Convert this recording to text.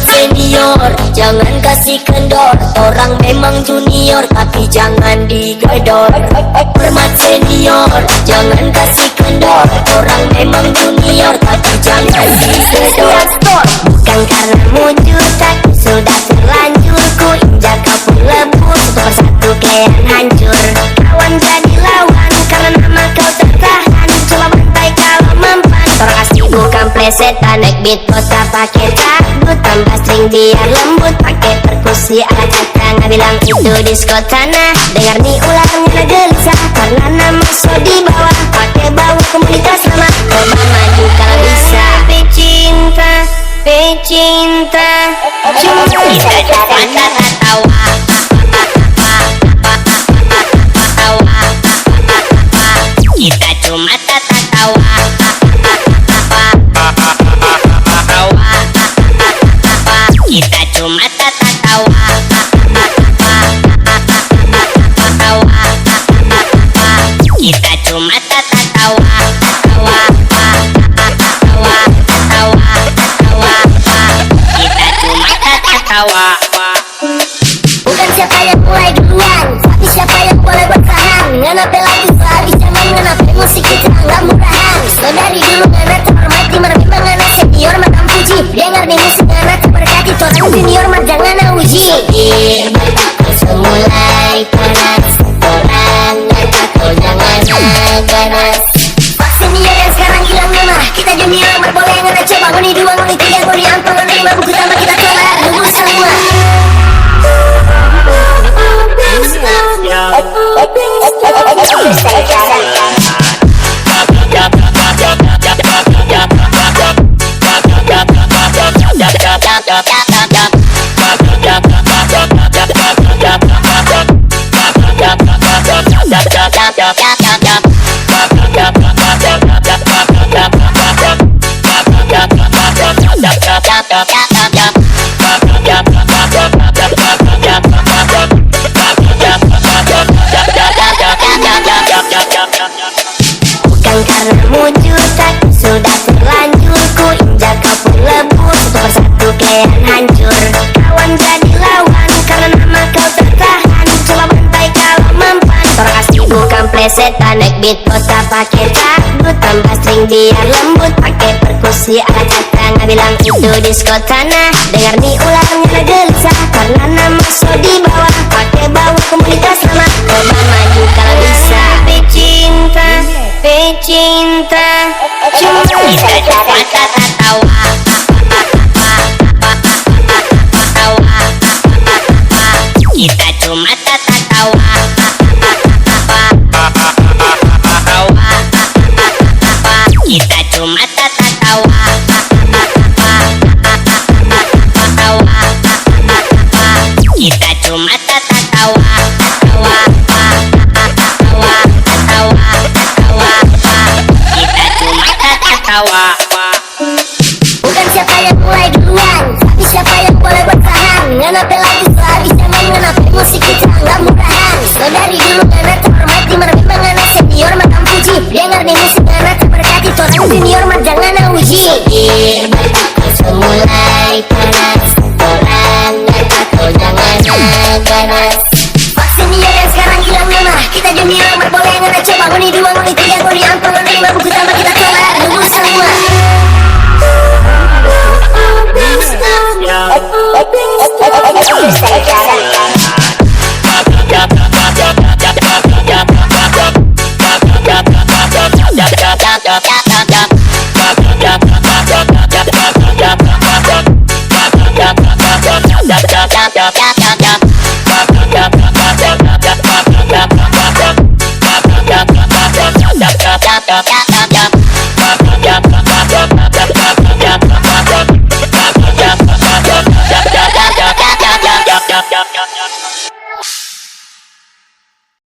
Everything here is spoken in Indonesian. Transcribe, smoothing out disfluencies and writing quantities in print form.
Senior, jangan kasih kendor. Orang memang junior, tapi jangan digedor. Hormat senior, jangan kasih kendor. Orang memang junior, tapi jangan digedor. Bukan karena muncul, tapi sudah terlanjur. Ku injak kau pun lebur, satu persatu kalian hancur. Kawan jadi lawan, karena nama kau tertahan. Coba bantai kalau mempan. Orang asli bukan plesetan, naik beat kota pakai takut. Tambah string biar lembut, pakai perkusi alat cakra. Bilang itu disco tanah. Dengar nih ularnya gelisah, karena nama so di bawah. Pakai bau komunitas lama, coba maju kalau bisa. Pecinta, pecinta, cuma kita cuma tertawa. Kita cuma tertawa. Kita cuma tertawa. Kita cuma tertawa. Kita cuma tertawa. Bukan siapa yang mulai duluan, tapi siapa yang boleh bertahan. Nganape lagi sehabis zaman, nganape musik kita nggak murahan. So dari dulu ngana terhormati, mana memang ngana senior madam puji. Dengar nih musik ngana terberkati, orang junior mah jangan uji. Semulai panas, orang ngata kau jangan ganas. Pak senior yang sekarang hilang nama, kita junior mah boleh ngana coba. Ngoni dua, ngoni tiga, ngoni empat, ngoni lima, buku tambah kita kelar dulu semua. Bukan karena muncul, tapi sudah terlanjur. Ku injak kau pun lebur, satu persatu kalian hancur. Kawan jadi lawan, karena nama kau tertahan. Coba bantai kalau mempan. Orang asli bukan plesetan, naik beat kota pakai takut. Tambah string biar lembut, pakai perkusi alat cakra. Bilang itu disco tanah. Dengar nih ularnya gelisah, karena nama so di bawah. Pakai bau komunitas lama, coba maju kalau bisa. Pecinta, pecinta, cuma kita cuma tertawa. Kita cuma tertawa. Kita cuma tertawa. Kita cuma tertawa. Kita cuma tertawa. Bukan siapa yang mulai duluan, tapi siapa yang boleh bertahan. Nganape lagi sehabis zaman, nganape musik kita nggak murahan. So dari dulu ngana terhormati, mana memang ngana senior madam puji. Dengar nih musik ngana terberkati, orang junior mah jangan uji. Semulai panas, orang ngata kau jangan ganas. Pak senior yang sekarang hilang nama, kita junior mah boleh ngana coba. Ngoni dua, ngoni tiga, ngoni empat, ngoni lima, buku tambah kita kelar dulu semua. Stop.